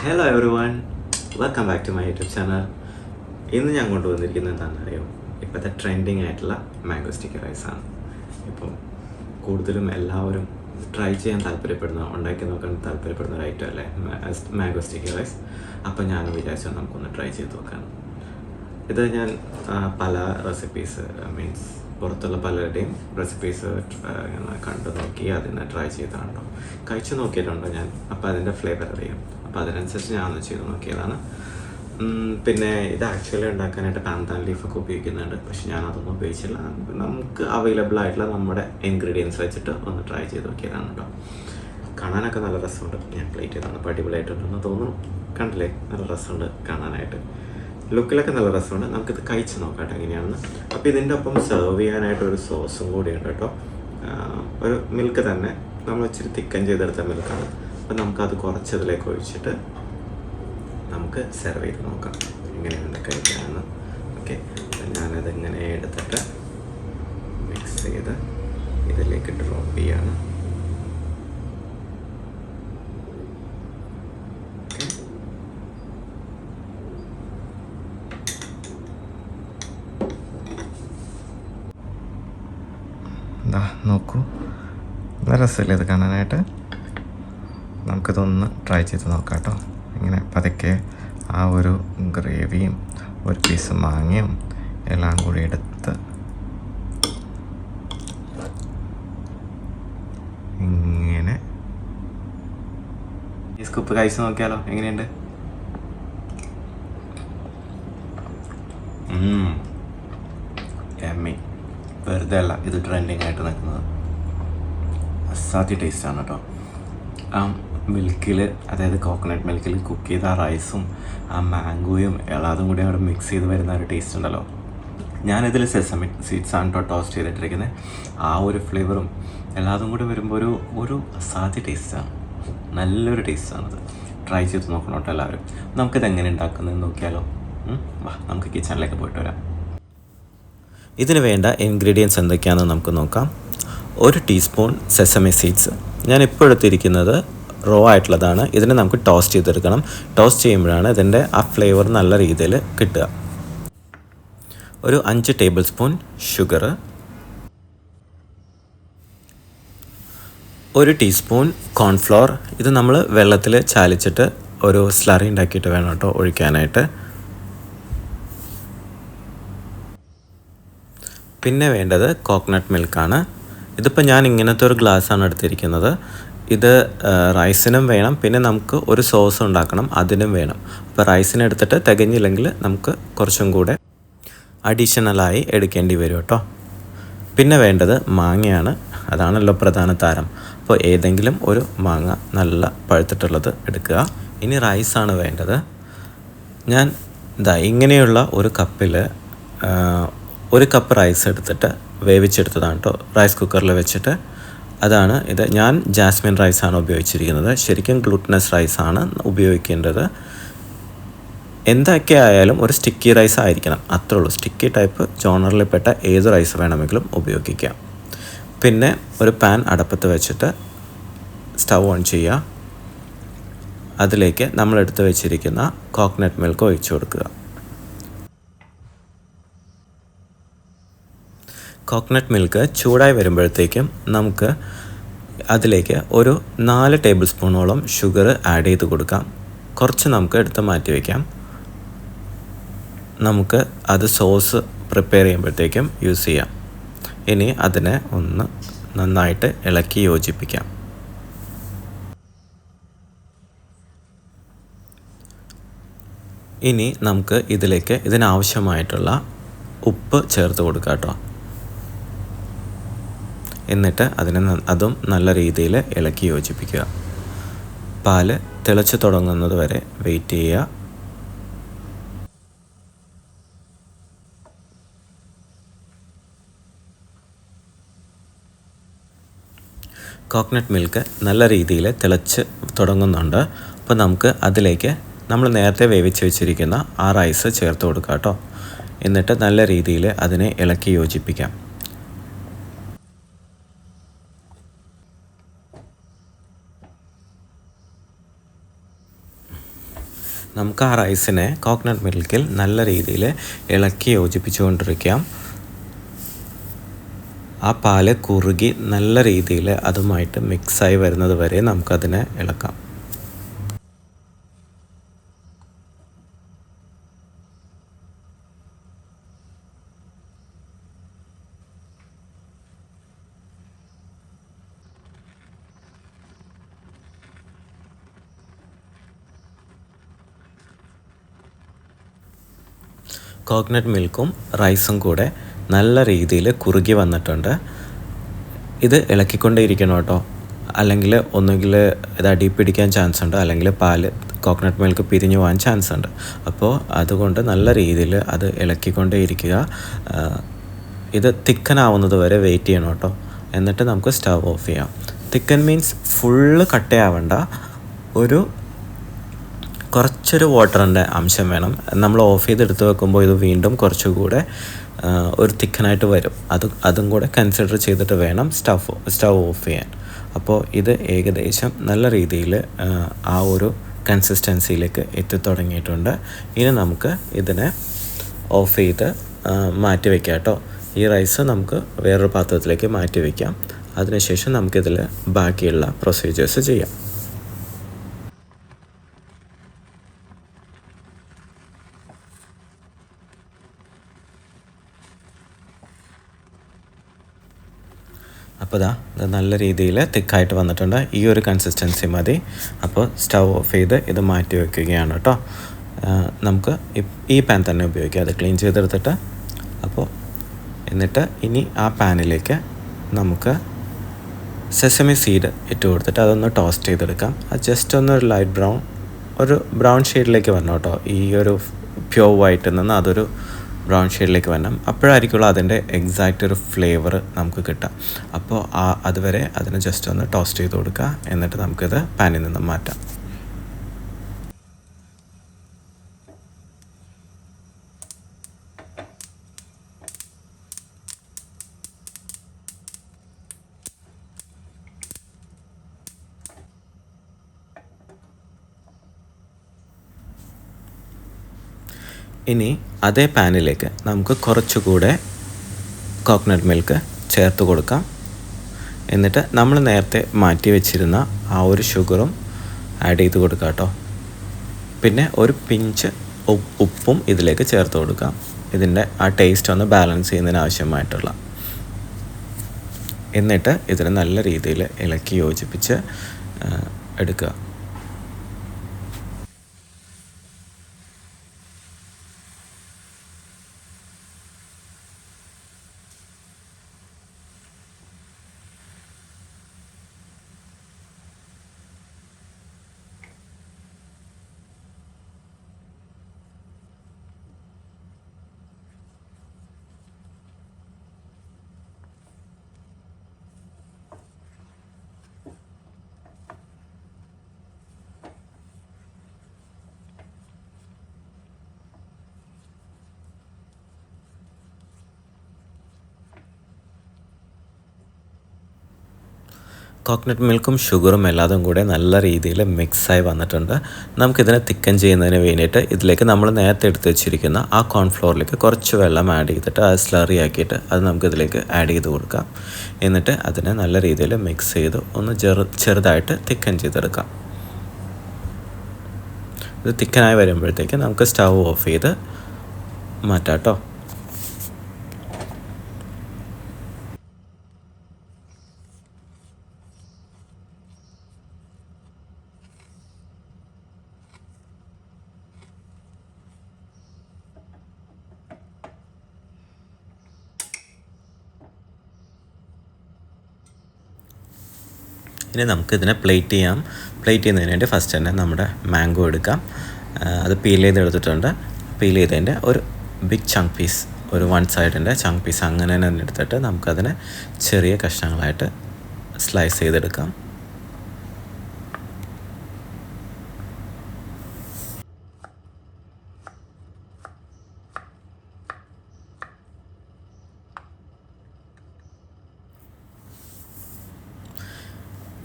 Hello everyone, welcome back to my YouTube channel. ഇന്ന് ഞാൻ കൊണ്ടുവന്നിരിക്കുന്നത് എന്താണെന്ന് അറിയോ? ഇപ്പോഴത്തെ ട്രെൻഡിങ് ആയിട്ടുള്ള മാംഗോ സ്റ്റിക്കി റൈസാണ്. ഇപ്പം കൂടുതലും എല്ലാവരും ട്രൈ ചെയ്യാൻ ഉണ്ടാക്കി നോക്കാൻ താല്പര്യപ്പെടുന്ന ഒരു ഐറ്റം അല്ലേ മാംഗോ സ്റ്റിക്കി റൈസ്. അപ്പം ഞാനും വിചാരിച്ചാൽ നമുക്കൊന്ന് ട്രൈ ചെയ്ത് നോക്കാം. ഇത് ഞാൻ പല റെസിപ്പീസ് മീൻസ് പുറത്തുള്ള പലരുടെയും റെസിപ്പീസ് കണ്ടു നോക്കി അതിനെ ട്രൈ ചെയ്താണല്ലോ, കഴിച്ചു നോക്കിയിട്ടുണ്ടോ ഞാൻ. അപ്പോൾ അതിൻ്റെ ഫ്ലേവർ അറിയാം. അപ്പോൾ അതിനനുസരിച്ച് ഞാനൊന്ന് ചെയ്ത് നോക്കിയതാണ്. പിന്നെ ഇത് ആക്ച്വലി ഉണ്ടാക്കാനായിട്ട് പാന്താൻ ലീഫൊക്കെ ഉപയോഗിക്കുന്നുണ്ട്, പക്ഷെ ഞാനതൊന്നും ഉപയോഗിച്ചില്ല. നമുക്ക് അവൈലബിൾ ആയിട്ടുള്ള നമ്മുടെ ഇൻഗ്രീഡിയൻസ് വെച്ചിട്ട് ഒന്ന് ട്രൈ ചെയ്ത് നോക്കിയതാണ് കേട്ടോ. കാണാനൊക്കെ നല്ല രസമുണ്ട്. ഞാൻ പ്ലേറ്റ് ചെയ്താണ് അപ്പോൾ അടിപൊളിയായിട്ടുണ്ടെന്ന് തോന്നുന്നു. കണ്ടില്ലേ, നല്ല രസമുണ്ട് കാണാനായിട്ട്. ലുക്കിലൊക്കെ നല്ല രസമുണ്ട്. നമുക്കിത് കഴിച്ച് നോക്കാം എങ്ങനെയാണെന്ന്. അപ്പോൾ ഇതിൻ്റെ ഒപ്പം സെർവ് ചെയ്യാനായിട്ട് ഒരു സോസും കൂടിയുണ്ട് കേട്ടോ. ഒരു മിൽക്ക് തന്നെ, നമ്മൾ ഇച്ചിരി തിക്കൻ ചെയ്തെടുത്ത മിൽക്കാണ്. അപ്പോൾ നമുക്കത് കുറച്ചതിലേക്ക് ഒഴിച്ചിട്ട് നമുക്ക് സെർവ് ചെയ്ത് നോക്കാം എങ്ങനെയാണ് കഴിക്കാമെന്ന്. ഓക്കെ, ഞാനതിങ്ങനെ എടുത്തിട്ട് മിക്സ് ചെയ്ത് ഇതിലേക്ക് ഡ്രോപ്പ് ചെയ്യാണ്. എന്താ നോക്കൂ, നല്ല രസമില്ലേ ഇത് കാണാനായിട്ട്. നമുക്കിതൊന്ന് ട്രൈ ചെയ്ത് നോക്കാം കേട്ടോ. ഇങ്ങനെ പതുക്കെ ആ ഒരു ഗ്രേവിയും ഒരു പീസ് മാങ്ങയും എല്ലാം കൂടി എടുത്ത് ഇങ്ങനെ ഈ സ്കൂപ്പ് കഴിച്ച് നോക്കിയാലോ എങ്ങനെയുണ്ട്. എമ്മി, വെറുതെ അല്ല ഇത് ട്രെൻഡിങ് ആയിട്ട് നിൽക്കുന്നത്. അസാധ്യ ടേസ്റ്റാണ് കേട്ടോ. ആ മിൽക്കിൽ, അതായത് കോക്കനട്ട് മിൽക്കിൽ കുക്ക് ചെയ്ത ആ റൈസും ആ മാംഗോയും എല്ലാതും കൂടി അവിടെ മിക്സ് ചെയ്ത് വരുന്ന ഒരു ടേസ്റ്റ് ഉണ്ടല്ലോ. ഞാനിതിൽ സെസമി സീഡ്സ് ആണ് കേട്ടോ ടോസ്റ്റ് ചെയ്തിട്ടിരിക്കുന്നത്. ആ ഒരു ഫ്ലേവറും എല്ലാതും കൂടി വരുമ്പോൾ ഒരു അസാധ്യ ടേസ്റ്റാണ്, നല്ലൊരു ടേസ്റ്റാണത്. ട്രൈ ചെയ്ത് നോക്കണം കേട്ടോ എല്ലാവരും. നമുക്കിത് എങ്ങനെ ഉണ്ടാക്കുന്നതെന്ന് നോക്കിയാലോ. വാ, നമുക്ക് കിച്ചണിലേക്ക് പോയിട്ട് വരാം. ഇതിന് വേണ്ട ഇൻഗ്രീഡിയൻസ് എന്തൊക്കെയാണെന്ന് നമുക്ക് നോക്കാം. 1 ടീസ്പൂൺ സെസമി സീഡ്സ്, ഞാൻ ഇപ്പോൾ എടുത്തിരിക്കുന്നത് റോ ആയിട്ടുള്ളതാണ്. ഇതിനെ നമുക്ക് ടോസ്റ്റ് ചെയ്തെടുക്കണം. ടോസ്റ്റ് ചെയ്യുമ്പോഴാണ് ഇതിൻ്റെ ആ ഫ്ലേവർ നല്ല രീതിയിൽ കിട്ടുക. ഒരു 5 table spoon sugar, 1 teaspoon cornflour. ഇത് നമ്മൾ വെള്ളത്തിൽ ചാലിച്ചിട്ട് ഒരു സ്ലറി ഉണ്ടാക്കിയിട്ട് വേണം കേട്ടോ ഒഴിക്കാനായിട്ട്. പിന്നെ വേണ്ടത് കോക്കനട്ട് മിൽക്കാണ്. ഇതിപ്പോൾ ഞാൻ ഇങ്ങനത്തെ ഒരു ഗ്ലാസ്സാണ് എടുത്തിരിക്കുന്നത്. ഇത് റൈസിനും വേണം, പിന്നെ നമുക്ക് ഒരു സോസ് ഉണ്ടാക്കണം അതിനും വേണം. അപ്പോൾ റൈസിന് എടുത്തിട്ട് തികഞ്ഞില്ലെങ്കിൽ നമുക്ക് കുറച്ചും കൂടെ അഡീഷണലായി എടുക്കേണ്ടി വരും കേട്ടോ. പിന്നെ വേണ്ടത് മാങ്ങയാണ്, അതാണല്ലോ പ്രധാന താരം. അപ്പോൾ ഏതെങ്കിലും ഒരു മാങ്ങ നല്ല പഴുത്തിട്ടുള്ളത് എടുക്കുക. ഇനി റൈസാണ് വേണ്ടത്. ഞാൻ ഇങ്ങനെയുള്ള ഒരു കപ്പിൽ 1 കപ്പ് റൈസ് എടുത്തിട്ട് വേവിച്ചെടുത്തതാണ് കേട്ടോ, റൈസ് കുക്കറിൽ വെച്ചിട്ട്. അതാണ് ഇത്. ഞാൻ ജാസ്മിൻ റൈസാണ് ഉപയോഗിച്ചിരിക്കുന്നത്. ശരിക്കും ഗ്ലൂട്ടനസ് റൈസാണ് ഉപയോഗിക്കേണ്ടത്. എന്തൊക്കെ ആയാലും ഒരു സ്റ്റിക്കി റൈസ് ആയിരിക്കണം, അത്രേ ഉള്ളൂ. സ്റ്റിക്കി ടൈപ്പ് ജോണറിൽപ്പെട്ട ഏത് റൈസ് വേണമെങ്കിലും ഉപയോഗിക്കാം. പിന്നെ ഒരു പാൻ അടപ്പത്ത് വെച്ചിട്ട് സ്റ്റൗ ഓൺ ചെയ്യുക. അതിലേക്ക് നമ്മളെടുത്ത് വെച്ചിരിക്കുന്ന കോക്കനട്ട് മിൽക്ക് ഒഴിച്ചു കൊടുക്കുക. കോക്കനട്ട് മിൽക്ക് ചൂടായി വരുമ്പോഴത്തേക്കും നമുക്ക് അതിലേക്ക് ഒരു 4 ടേബിൾ സ്പൂണോളം ഷുഗർ ആഡ് ചെയ്ത് കൊടുക്കാം. കുറച്ച് നമുക്ക് എടുത്ത് മാറ്റി വയ്ക്കാം. നമുക്ക് അത് സോസ് പ്രിപ്പയർ ചെയ്യുമ്പോഴത്തേക്കും യൂസ് ചെയ്യാം. ഇനി അതിനെ ഒന്ന് നന്നായിട്ട് ഇളക്കി യോജിപ്പിക്കാം. ഇനി നമുക്ക് ഇതിലേക്ക് ഇതിനാവശ്യമായിട്ടുള്ള ഉപ്പ് ചേർത്ത് കൊടുക്കാം കേട്ടോ. എന്നിട്ട് അതും നല്ല രീതിയിൽ ഇളക്കി യോജിപ്പിക്കുക. പാല് തിളച്ച് തുടങ്ങുന്നത് വരെ വെയിറ്റ് ചെയ്യുക. കോക്കനട്ട് മിൽക്ക് നല്ല രീതിയിൽ തിളച്ച് തുടങ്ങുന്നുണ്ട്. അപ്പോൾ നമുക്ക് അതിലേക്ക് നമ്മൾ നേരത്തെ വേവിച്ച് വെച്ചിരിക്കുന്ന ആ റൈസ് ചേർത്ത് കൊടുക്കുക കേട്ടോ. എന്നിട്ട് നല്ല രീതിയിൽ അതിനെ ഇളക്കി യോജിപ്പിക്കാം. നമുക്ക് ആ റൈസിനെ കോക്കനട്ട് മിൽക്കിൽ നല്ല രീതിയിൽ ഇളക്കി യോജിപ്പിച്ചുകൊണ്ടിരിക്കാം. ആ പാല് കുറുകി നല്ല രീതിയിൽ അതുമായിട്ട് മിക്സായി വരുന്നത് വരെ നമുക്കതിനെ ഇളക്കാം. കോക്കനട്ട് മിൽക്കും റൈസും കൂടെ നല്ല രീതിയിൽ കുറുകി വന്നിട്ടുണ്ട്. ഇത് ഇളക്കിക്കൊണ്ടേ ഇരിക്കണം കേട്ടോ, അല്ലെങ്കിൽ ഒന്നുകിൽ ഇത് അടി പിടിക്കാൻ ചാൻസ് ഉണ്ട്, അല്ലെങ്കിൽ പാല് കോക്കനട്ട് മിൽക്ക് പിരിഞ്ഞു പോകാൻ ചാൻസ് ഉണ്ട്. അപ്പോൾ അതുകൊണ്ട് നല്ല രീതിയിൽ അത് ഇളക്കിക്കൊണ്ടേ ഇരിക്കുക. ഇത് തിക്കനാവുന്നത് വരെ വെയിറ്റ് ചെയ്യണം കേട്ടോ. എന്നിട്ട് നമുക്ക് സ്റ്റവ് ഓഫ് ചെയ്യാം. തിക്കൻ മീൻസ് ഫുള്ള് കട്ടയാവണ്ട, ഒരു കുറച്ചൊരു വാട്ടറിൻ്റെ അംശം വേണം. നമ്മൾ ഓഫ് ചെയ്തെടുത്ത് വെക്കുമ്പോൾ ഇത് വീണ്ടും കുറച്ചുകൂടെ ഒരു തിക്കനായിട്ട് വരും. അതും കൂടെ കൺസിഡർ ചെയ്തിട്ട് വേണം സ്റ്റവ് ഓഫ് ചെയ്യാൻ. അപ്പോൾ ഇത് ഏകദേശം നല്ല രീതിയിൽ ആ ഒരു കൺസിസ്റ്റൻസിയിലേക്ക് എത്തിത്തുടങ്ങിയിട്ടുണ്ട്. ഇനി നമുക്ക് ഇതിനെ ഓഫ് ചെയ്ത് മാറ്റി വയ്ക്കാം കേട്ടോ. ഈ റൈസ് നമുക്ക് വേറൊരു പാത്രത്തിലേക്ക് മാറ്റി വയ്ക്കാം. അതിനുശേഷം നമുക്കിതിൽ ബാക്കിയുള്ള പ്രൊസീജിയേഴ്സ് ചെയ്യാം. അപ്പോൾ ഇത് നല്ല രീതിയിൽ തിക്കായിട്ട് വന്നിട്ടുണ്ട്. ഈ ഒരു കൺസിസ്റ്റൻസി മതി. അപ്പോൾ സ്റ്റവ് ഓഫ് ചെയ്ത് ഇത് മാറ്റി വയ്ക്കുകയാണ് കേട്ടോ. നമുക്ക് ഈ പാൻ തന്നെ ഉപയോഗിക്കാം, അത് ക്ലീൻ ചെയ്തെടുത്തിട്ട്. അപ്പോൾ എന്നിട്ട് ഇനി ആ പാനിലേക്ക് നമുക്ക് സെസമി സീഡ് ഇട്ട് കൊടുത്തിട്ട് അതൊന്ന് ടോസ്റ്റ് ചെയ്തെടുക്കാം. അത് ജസ്റ്റ് ഒന്ന് ഒരു ബ്രൗൺ ഷെയ്ഡിലേക്ക് വരണം കേട്ടോ. ഈ ഒരു പ്യോർ വൈറ്റിൽ നിന്ന് അതൊരു ബ്രൗൺ ഷെയ്ഡിലേക്ക് വരണം. അപ്പോഴായിരിക്കുള്ളൂ അതിൻ്റെ എക്സാക്റ്റ് ഒരു ഫ്ലേവർ നമുക്ക് കിട്ടുക. അപ്പോൾ അതുവരെ അതിന് ജസ്റ്റ് ഒന്ന് ടോസ്റ്റ് ചെയ്ത് കൊടുക്കുക. എന്നിട്ട് നമുക്കിത് പാനിൽ നിന്ന് മാറ്റാം. ഇനി അതേ പാനിലേക്ക് നമുക്ക് കുറച്ചുകൂടെ കോക്കനട്ട് മിൽക്ക് ചേർത്ത് കൊടുക്കാം. എന്നിട്ട് നമ്മൾ നേരത്തെ മാറ്റി വെച്ചിരുന്ന ആ ഒരു ഷുഗറും ആഡ് ചെയ്ത് കൊടുക്കാം കേട്ടോ. പിന്നെ ഒരു പിഞ്ച് ഉപ്പും ഇതിലേക്ക് ചേർത്ത് കൊടുക്കാം, ഇതിൻ്റെ ആ ടേസ്റ്റ് ഒന്ന് ബാലൻസ് ചെയ്യുന്നതിന് ആവശ്യമായിട്ടുള്ള. എന്നിട്ട് ഇതിനെ നല്ല രീതിയിൽ ഇളക്കി യോജിപ്പിച്ച് എടുക്കുക. കോക്കനട്ട് മിൽക്കും ഷുഗറും എല്ലാതും കൂടെ നല്ല രീതിയിൽ മിക്സായി വന്നിട്ടുണ്ട്. നമുക്കിതിനെ തിക്കൻ ചെയ്യുന്നതിന് വേണ്ടിയിട്ട് ഇതിലേക്ക് നമ്മൾ നേരത്തെ എടുത്ത് വെച്ചിരിക്കുന്ന ആ കോൺഫ്ലോറിലേക്ക് കുറച്ച് വെള്ളം ആഡ് ചെയ്തിട്ട് അത് സ്ലറി ആക്കിയിട്ട് അത് നമുക്കിതിലേക്ക് ആഡ് ചെയ്ത് കൊടുക്കാം. എന്നിട്ട് അതിനെ നല്ല രീതിയിൽ മിക്സ് ചെയ്ത് ഒന്ന് ചെറുതായിട്ട് തിക്കൻ ചെയ്തെടുക്കാം. ഇത് തിക്കനായി വരുമ്പോഴത്തേക്ക് നമുക്ക് സ്റ്റവ് ഓഫ് ചെയ്ത് മാറ്റാം കേട്ടോ. ഇനി നമുക്കിതിനെ പ്ലേറ്റ് ചെയ്യാം. പ്ലേറ്റ് ചെയ്യുന്നതിന് വേണ്ടി ഫസ്റ്റ് തന്നെ നമ്മുടെ മാംഗോ എടുക്കാം. അത് പീൽ ചെയ്തെടുത്തിട്ടുണ്ട്. പീൽ ചെയ്തതിൻ്റെ ഒരു ബിഗ് ചങ്ക് പീസ്, ഒരു 1 സൈഡിൻ്റെ ചങ്ക് പീസ് അങ്ങനെ തന്നെ എടുത്തിട്ട് നമുക്കതിനെ ചെറിയ കഷ്ണങ്ങളായിട്ട് സ്ലൈസ് ചെയ്തെടുക്കാം.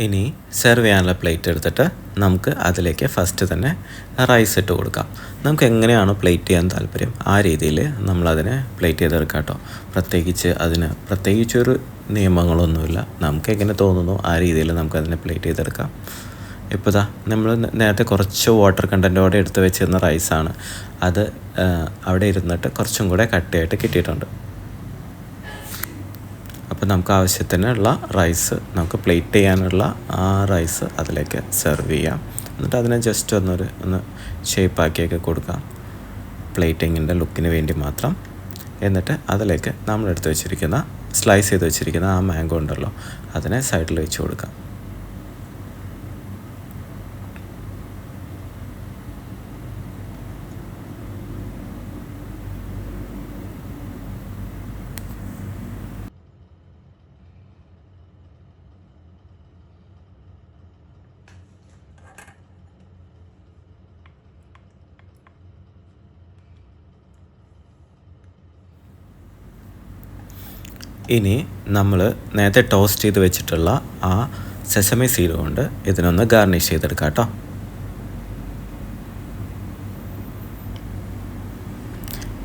ഇനി സെർവ് ചെയ്യാനുള്ള പ്ലേറ്റ് എടുത്തിട്ട് നമുക്ക് അതിലേക്ക് ഫസ്റ്റ് തന്നെ റൈസ് ഇട്ട് കൊടുക്കാം. നമുക്ക് എങ്ങനെയാണോ പ്ലേറ്റ് ചെയ്യാൻ താല്പര്യം ആ രീതിയിൽ നമ്മളതിനെ പ്ലേറ്റ് ചെയ്തെടുക്കാം കേട്ടോ. പ്രത്യേകിച്ചൊരു നിയമങ്ങളൊന്നുമില്ല. നമുക്ക് എങ്ങനെ തോന്നുന്നു ആ രീതിയിൽ നമുക്കതിനെ പ്ലേറ്റ് ചെയ്തെടുക്കാം. ഇപ്പോൾ നമ്മൾ നേരത്തെ കുറച്ച് വാട്ടർ കണ്ടൻറ്റോടെ എടുത്ത് വെച്ചിരുന്ന റൈസാണ്. അത് അവിടെ ഇരുന്നിട്ട് കുറച്ചും കൂടെ കട്ടിയായിട്ട് കിട്ടിയിട്ടുണ്ട്. അപ്പോൾ നമുക്ക് ആവശ്യത്തിനുള്ള റൈസ്, നമുക്ക് പ്ലേറ്റ് ചെയ്യാനുള്ള ആ റൈസ് അതിലേക്ക് സെർവ് ചെയ്യാം. എന്നിട്ട് അതിനെ ജസ്റ്റ് ഒന്ന് ഷേപ്പാക്കിയൊക്കെ കൊടുക്കാം, പ്ലേറ്റിങ്ങിൻ്റെ ലുക്കിന് വേണ്ടി മാത്രം. എന്നിട്ട് അതിലേക്ക് നമ്മളെടുത്ത് വെച്ചിരിക്കുന്ന സ്ലൈസ് ചെയ്ത് വെച്ചിരിക്കുന്ന ആ മാംഗോ ഉണ്ടല്ലോ, അതിനെ സൈഡിൽ വെച്ച് കൊടുക്കാം. ഇനി നമ്മൾ നേരത്തെ ടോസ്റ്റ് ചെയ്ത് വെച്ചിട്ടുള്ള ആ സെസമി സീഡ് കൊണ്ട് ഇതിനൊന്ന് ഗാർണിഷ് ചെയ്തെടുക്കാം കേട്ടോ.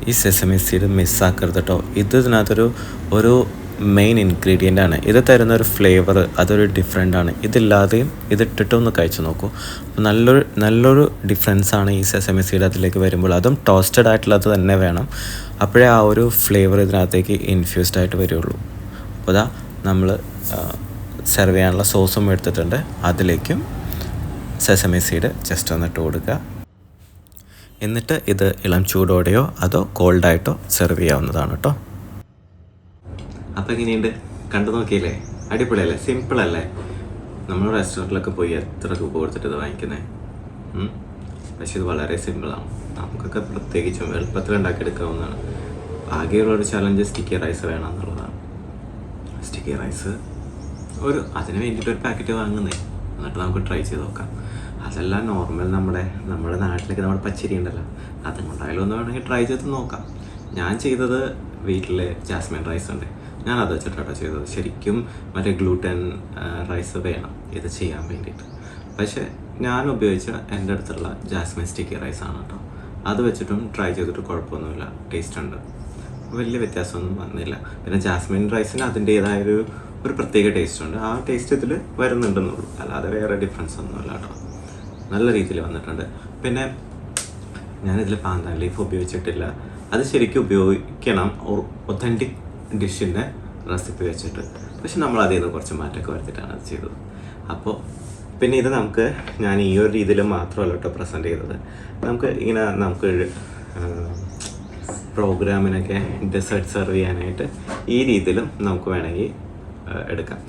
ഈ സെസമി സീഡ് മിസ്സാക്കരുത് കേട്ടോ. ഇതിനകത്തൊരു മെയിൻ ഇൻഗ്രീഡിയൻ്റ് ആണ്. ഇത് തരുന്നൊരു ഫ്ലേവർ അതൊരു ഡിഫറെൻ്റാണ്. ഇതില്ലാതെയും ഇതിട്ടിട്ടും ഒന്ന് കഴിച്ച് നോക്കൂ. നല്ലൊരു ഡിഫറൻസാണ് ഈ സെസമി സീഡ് അതിലേക്ക് വരുമ്പോൾ. അതും ടോസ്റ്റഡ് ആയിട്ടുള്ളത് തന്നെ വേണം. അപ്പോഴേ ആ ഒരു ഫ്ലേവർ ഇതിനകത്തേക്ക് ഇൻഫ്യൂസ്ഡ് ആയിട്ട് വരുള്ളൂ. അപ്പോൾ നമ്മൾ സെർവ് ചെയ്യാനുള്ള സോസും എടുത്തിട്ടുണ്ട്. അതിലേക്കും സെസമി സീഡ് ജസ്റ്റ് ഒന്നിട്ട് കൊടുക്കുക. എന്നിട്ട് ഇത് ഇളം ചൂടോടെയോ അതോ കോൾഡായിട്ടോ സെർവ് ചെയ്യാവുന്നതാണ് കേട്ടോ. അപ്പോൾ എങ്ങനെയുണ്ട്? കണ്ടു നോക്കിയില്ലേ? അടിപൊളിയല്ലേ? സിമ്പിളല്ലേ? നമ്മൾ റെസ്റ്റോറൻറ്റിലൊക്കെ പോയി എത്ര രൂപ കൊടുത്തിട്ട് ഇത് വാങ്ങിക്കുന്നത്? പക്ഷെ ഇത് വളരെ സിമ്പിളാണ്. നമുക്കൊക്കെ പ്രത്യേകിച്ചും എളുപ്പത്തിൽ ഉണ്ടാക്കിയെടുക്കാവുന്നതാണ്. ആകെയുള്ളൊരു ചലഞ്ച് സ്റ്റിക്കി റൈസ് വേണം എന്നുള്ളതാണ്. സ്റ്റിക്കി റൈസ് അതിന് വേണ്ടിയിട്ട് ഒരു പാക്കറ്റ് വാങ്ങുന്നേ, എന്നിട്ട് നമുക്ക് ട്രൈ ചെയ്ത് നോക്കാം. അതെല്ലാം നോർമൽ നമ്മുടെ നാട്ടിലേക്ക് നമ്മുടെ പച്ചരി ഉണ്ടല്ലോ, അതും കൊണ്ടായാലും ഒന്ന് വേണമെങ്കിൽ ട്രൈ ചെയ്ത് നോക്കാം. ഞാൻ ചെയ്തത് വീട്ടിൽ ജാസ്മിൻ റൈസ് ഉണ്ട്, ഞാനത് വെച്ചിട്ടാണ് ചെയ്തത്. ശരിക്കും മറ്റേ ഗ്ലൂട്ടൻ റൈസ് വേണം ഇത് ചെയ്യാൻ വേണ്ടിയിട്ട്. പക്ഷേ ഞാൻ ഉപയോഗിച്ച എൻ്റെ അടുത്തുള്ള ജാസ്മിൻ സ്റ്റിക്കി റൈസാണ് കേട്ടോ. അത് വെച്ചിട്ടും ട്രൈ ചെയ്തിട്ട് കുഴപ്പമൊന്നുമില്ല, ടേസ്റ്റ് ഉണ്ട്, വലിയ വ്യത്യാസമൊന്നും വന്നില്ല. പിന്നെ ജാസ്മിൻ റൈസിന് അതിൻ്റേതായൊരു പ്രത്യേക ടേസ്റ്റ് ഉണ്ട്. ആ ടേസ്റ്റ് ഇതിൽ വരുന്നുണ്ടെന്നുള്ളൂ, അല്ലാതെ വേറെ ഡിഫറൻസ് ഒന്നുമില്ല കേട്ടോ. നല്ല രീതിയിൽ വന്നിട്ടുണ്ട്. പിന്നെ ഞാനിതിൽ പാന്താൻ ലീഫ് ഉപയോഗിച്ചിട്ടില്ല. അത് ശരിക്കും ഉപയോഗിക്കണം ഒത്തൻറ്റിക് ഡിഷിൻ്റെ റെസിപ്പി വെച്ചിട്ട്. പക്ഷെ നമ്മൾ അതിൽ നിന്ന് കുറച്ച് മാറ്റമൊക്കെ വരുത്തിയിട്ടാണ് അത് ചെയ്തത്. അപ്പോൾ പിന്നെ ഇത് ഞാൻ ഈ ഒരു രീതിയിൽ മാത്രമല്ല കേട്ടോ പ്രസൻറ്റ് ചെയ്തത്. നമുക്ക് പ്രോഗ്രാമിനൊക്കെ ഡെസേർട്ട് സെർവ് ചെയ്യാനായിട്ട് ഈ രീതിയിലും നമുക്ക് വേണമെങ്കിൽ എടുക്കാം.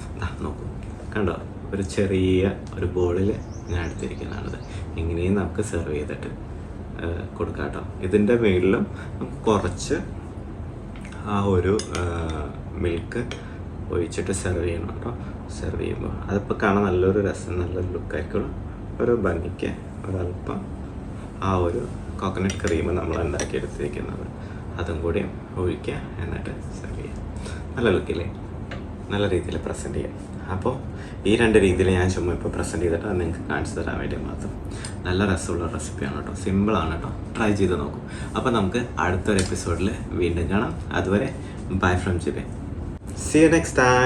നോക്കൂ, കണ്ടോ? ഒരു ചെറിയ ബോളിൽ ഞാൻ എടുത്തിരിക്കുന്നതാണിത്. ഇങ്ങനെയും നമുക്ക് സെർവ് ചെയ്തിട്ട് കൊടുക്കാം കേട്ടോ. ഇതിൻ്റെ മുകളിലും നമുക്ക് കുറച്ച് ആ ഒരു മിൽക്ക് ഒഴിച്ചിട്ട് സെർവ് ചെയ്യണം കേട്ടോ. സെർവ് ചെയ്യുമ്പോൾ അതിപ്പോൾ കാണാൻ നല്ലൊരു നല്ലൊരു ലുക്കായിരിക്കും. ഒരു ഭംഗിക്ക് ഒരല്പം ആ ഒരു കോക്കനട്ട് ക്രീം നമ്മൾ ഉണ്ടാക്കിയെടുത്തിരിക്കുന്നത് അതും കൂടി ഒഴിക്കുക, എന്നിട്ട് സെർവ് ചെയ്യാം. നല്ല ലുക്കില്ലേ? നല്ല രീതിയിൽ പ്രസൻറ്റ് ചെയ്യാം. അപ്പോൾ ഈ രണ്ട് രീതിയിൽ ഞാൻ ചുമ്മാ ഇപ്പോൾ പ്രസൻറ്റ് ചെയ്തിട്ട് അത് നിങ്ങൾക്ക് കാണിച്ചു തരാൻ വേണ്ടി മാത്രം. നല്ല രസമുള്ള റെസിപ്പിയാണ് കേട്ടോ, സിമ്പിളാണ് കേട്ടോ. ട്രൈ ചെയ്ത് നോക്കും. അപ്പോൾ നമുക്ക് അടുത്തൊരു എപ്പിസോഡിൽ വീണ്ടും കാണാം. അതുവരെ ബൈ ഫ്രം ജിബെ. See you next time.